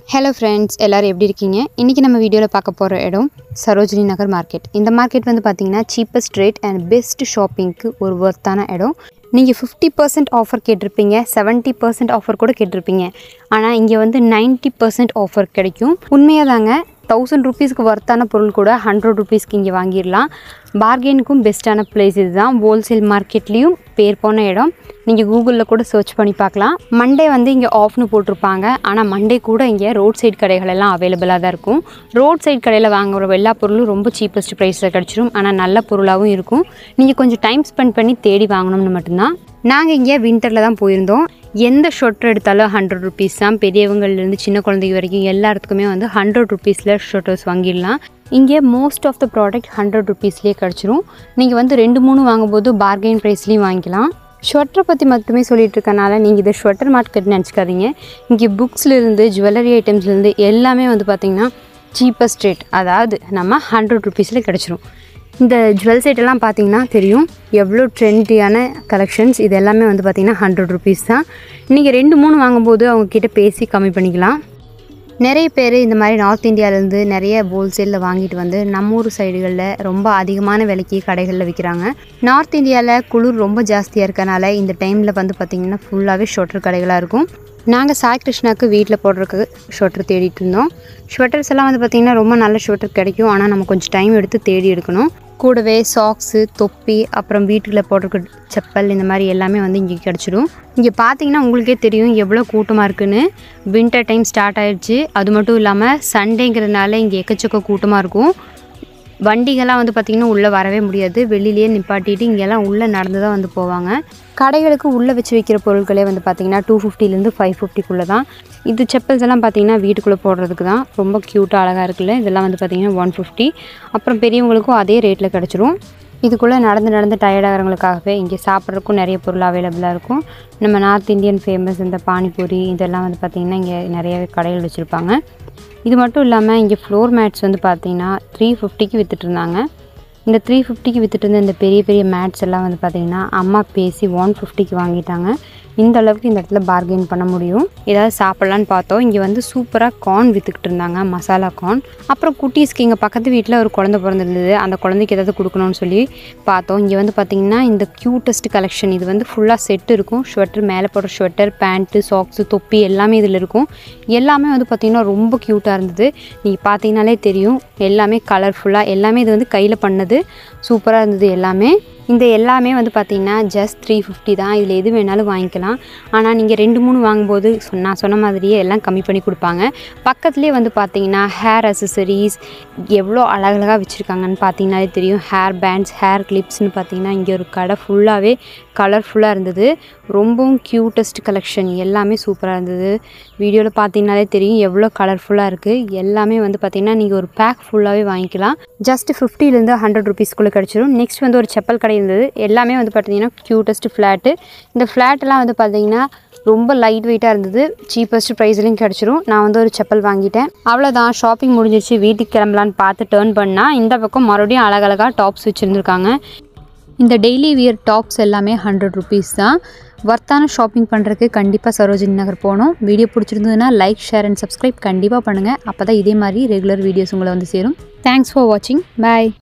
Hello friends, எல்லாரும் எப்படி இருக்கீங்க? இன்னைக்கு நம்ம வீடியோல பார்க்க போற இடம் சரோஜினி நகர் மார்க்கெட். இந்த மார்க்கெட் வந்து பாத்தீங்கன்னா cheapest rate and best shoppingக்கு ஒரு வர்த்தான இடம். நீங்க 50% ஆஃபர் கேட்டிருப்பீங்க, 70% ஆஃபர் கூட கேட்டிருப்பீங்க. ஆனா இங்க வந்து 90% ஆஃபர் கிடைக்கும். உண்மையாதாங்க 1000 ரூபீஸ்க்கு வர்த்தான பொருள் கூட 100 ரூபீஸ்க்கு இங்க வாங்கிரலாம். பார்கெயினுக்கும் பெஸ்டான பிளேஸ் இதுதான். ஹோல்சேல் மார்க்கெட்லயும் பேர் போன இடம். நீங்க கூகுள்ல கூட சர்ச் பண்ணி பார்க்கலாம். மண்டே வந்து இங்க ஆஃப்னு போட்டுருப்பாங்க. ஆனா மண்டே கூட இங்க ரோட் சைடு கடைகள் எல்லாம் அவைலபிளா தான் இருக்கும். ரோட் சைடு கடையில வாங்குற எல்லா பொருளும் ரொம்ப சீப்பஸ்ட் பிரைஸ்ல கிடைச்சிரும். ஆனா நல்ல பொருளாவும் இருக்கும். நீங்க கொஞ்சம் டைம் ஸ்பெண்ட் பண்ணி தேடி வாங்கணும்னு மட்டும்தான். நாங்க இங்க விண்டர்ல தான் போயிருந்தோம். எந்த ஷர்ட் எடுத்தாலும் 100 ரூபீஸ் தான். பெரியவங்கள்ல இருந்து சின்ன குழந்தைங்க வரைக்கும் எல்லாத்துக்குமே வந்து 100 ரூபீஸ்ல ஷர்ட்டர்ஸ் வாங்கிடலாம். இங்கே மோஸ்ட் ஆஃப் த ப்ராடக்ட் 100 ரூபீஸ்லேயே கிடச்சிரும். நீங்கள் வந்து 2-3 வாங்கும்போது பார்கெயின் ப்ரைஸ்லேயும் வாங்கிக்கலாம். ஷொட்டரை பற்றி மட்டுமே சொல்லிட்டு இருக்கனால நீங்கள் இதை ஷொட்டர் மார்க்கெட்னு நினச்சிக்காதீங்க. இங்கே புக்ஸ்லேருந்து ஜுவல்லரி ஐட்டம்ஸ்லேருந்து எல்லாமே வந்து பார்த்திங்கன்னா சீப்பஸ்ட் ரேட், அதாவது நம்ம 100 ரூபீஸில் கிடச்சிரும். இந்த ஜுவல்ஸ் ஐட்டெல்லாம் பார்த்திங்கன்னா தெரியும் எவ்வளோ ட்ரெண்டியான கலெக்ஷன்ஸ். இது எல்லாமே வந்து பார்த்திங்கன்னா 100 ரூபீஸ் தான். நீங்கள் 2-3 வாங்கும்போது அவங்கக்கிட்ட பேசி கம்மி பண்ணிக்கலாம். நிறைய பேர் இந்த மாதிரி நார்த் இந்தியாவிலேருந்து நிறைய ஹோல்சேலில் வாங்கிட்டு வந்து நம்ம ஊர் சைடுகளில் ரொம்ப அதிகமான விலைக்கு கடைகளில் விற்கிறாங்க. நார்த் இந்தியாவில் குளிர் ரொம்ப ஜாஸ்தியாக இருக்கனால இந்த டைமில் வந்து பார்த்திங்கன்னா ஃபுல்லாகவே ஷொட்டர் கடைகளாக இருக்கும். நாங்கள் சாய் கிருஷ்ணாவுக்கு வீட்டில் போடுறதுக்கு ஷொட்டர் தேடிட்டு இருந்தோம். ஷொட்டர்ஸ் எல்லாம் வந்து பார்த்திங்கன்னா ரொம்ப நல்ல ஷொட்டர் கிடைக்கும். ஆனால் நம்ம கொஞ்சம் டைம் எடுத்து தேடி எடுக்கணும். கூடவே சாக்ஸு, தொப்பி, அப்புறம் வீட்டுக்குள்ளே போடுறதுக்கு செப்பல், இந்த மாதிரி எல்லாமே வந்து இங்கே கிடச்சிடும். இங்கே பார்த்தீங்கன்னா உங்களுக்கே தெரியும் எவ்வளோ கூட்டமாக இருக்குன்னு. வின்டர் டைம் ஸ்டார்ட் ஆகிடுச்சு. அது மட்டும் இல்லாமல் சண்டேங்கிறதுனால இங்கே எக்கச்சக்க கூட்டமாக இருக்கும். வண்டிகள்லாம் வந்து பார்த்திங்கன்னா உள்ளே வரவே முடியாது. வெளியிலேயே நிப்பாட்டிட்டு இங்கெல்லாம் உள்ளே நடந்து தான் வந்து போவாங்க. கடைகளுக்கு உள்ளே வச்சு வைக்கிற பொருட்களே வந்து பார்த்திங்கன்னா 250லேருந்து 550க்குள்ளே தான். இது செப்பல்ஸ் எல்லாம் பார்த்திங்கன்னா வீட்டுக்குள்ளே போடுறதுக்கு தான். ரொம்ப க்யூட்டாக அழகாக இருக்குல்ல. இதெல்லாம் வந்து பார்த்திங்கன்னா 150. அப்புறம் பெரியவங்களுக்கும் அதே ரேட்டில் கிடச்சிரும். இதுக்குள்ளே நடந்து டயர்டாகிறவங்களுக்காகவே இங்கே சாப்பிட்றதுக்கும் நிறைய பொருள் அவைலபிளாக இருக்கும். நம்ம நார்த் இந்தியன் ஃபேமஸ் இந்த பானிபூரி இதெல்லாம் வந்து பார்த்திங்கன்னா இங்கே நிறைய கடைகள் வச்சுருப்பாங்க. இது மட்டும் இல்லாமல் இங்கே ஃப்ளோர் மேட்ஸ் வந்து பார்த்திங்கன்னா 350க்கு விற்றுட்டு இருந்தாங்க. இந்த 350க்கு விற்றுட்டு இருந்த இந்த பெரிய பெரிய மேட்ஸ் எல்லாம் வந்து பார்த்திங்கன்னா அம்மா பேசி 150க்கு வாங்கிட்டாங்க. இந்த அளவுக்கு இந்த இடத்துல பார்கெயின் பண்ண முடியும். ஏதாவது சாப்பிட்லான்னு பார்த்தோம். இங்கே வந்து சூப்பராக கார்ன் விற்றுக்கிட்டு இருந்தாங்க, மசாலா கார்ன். அப்புறம் குட்டீஸ்க்கு இங்கே பக்கத்து வீட்டில் ஒரு குழந்தை பிறந்திருந்தது. அந்த குழந்தைக்கு ஏதாவது கொடுக்கணும்னு சொல்லி பார்த்தோம். இங்கே வந்து பார்த்திங்கன்னா இந்த க்யூட்டஸ்ட் கலெக்ஷன். இது வந்து ஃபுல்லாக செட் இருக்கும். ஸ்வெட்டர், மேலே போடுற ஸ்வெட்டர், பேண்ட்டு, சாக்ஸு, தொப்பி எல்லாமே இதில் இருக்கும். எல்லாமே வந்து பார்த்திங்கன்னா ரொம்ப க்யூட்டாக இருந்தது. நீங்கள் பார்த்தீங்கனாலே தெரியும் எல்லாமே கலர்ஃபுல்லாக, எல்லாமே இது வந்து கையில் பண்ணது. சூப்பராக இருந்தது எல்லாமே. இந்த எல்லாமே வந்து பார்த்திங்கன்னா ஜஸ்ட் 350 தான். இதில் எது வேணாலும் வாங்கிக்கலாம். ஆனால் நீங்கள் 2-3 வாங்கும்போது நான் சொன்ன மாதிரியே எல்லாம் கம்மி பண்ணி கொடுப்பாங்க. பக்கத்துலேயே வந்து பார்த்திங்கன்னா ஹேர் அசசரிஸ் எவ்வளோ அழகழகாக வச்சுருக்காங்கன்னு பார்த்தீங்கன்னாலே தெரியும். ஹேர் பேண்ட்ஸ், ஹேர் கிளிப்ஸ்னு பார்த்திங்கன்னா இங்கே ஒரு கடை ஃபுல்லாகவே கலர்ஃபுல்லாக இருந்தது. ரொம்பவும் க்யூட்டஸ்ட் கலெக்ஷன். எல்லாமே சூப்பராக இருந்தது. வீடியோவில் பார்த்தீங்கன்னாலே தெரியும் எவ்வளோ கலர்ஃபுல்லாக இருக்குது. எல்லாமே வந்து பார்த்திங்கன்னா நீங்கள் ஒரு பேக் ஃபுல்லாகவே வாங்கிக்கலாம். ஜஸ்ட் 50லேருந்து 100 ரூபீஸ்க்குள்ளே கிடச்சிரும். நெக்ஸ்ட் வந்து ஒரு செப்பல் கடை இருந்தது. எல்லாமே வந்து பார்த்திங்கன்னா க்யூட்டஸ்ட் ஃப்ளாட்டு. இந்த ஃப்ளாட்டெல்லாம் வந்து பார்த்திங்கன்னா ரொம்ப லைட் வெயிட்டாக இருந்தது. சீப்பஸ்ட் ப்ரைஸ்லையும் கிடச்சிரும். நான் வந்து ஒரு செப்பல் வாங்கிட்டேன். அவ்வளோதான், ஷாப்பிங் முடிஞ்சிச்சு. வீட்டுக்கு கிளம்பலான்னு பார்த்து டேர்ன் பண்ணால் இந்த பக்கம் மறுபடியும் அழகழகாக டாப்ஸ் வச்சுருந்துருக்காங்க. இந்த டெய்லி வியர் டாப்ஸ் எல்லாமே 100 ரூபீஸ் தான். வர்த்தான ஷாப்பிங் பண்ணுறதுக்கு கண்டிப்பாக சரோஜினி நகர் போகணும். வீடியோ பிடிச்சிருந்ததுன்னா லைக், ஷேர் அண்ட் சப்ஸ்கிரைப் கண்டிப்பாக பண்ணுங்கள். அப்போ தான் இதே மாதிரி ரெகுலர் வீடியோஸ் உங்களை வந்து சேரும். தேங்க்ஸ் ஃபார் வாட்சிங். பாய்.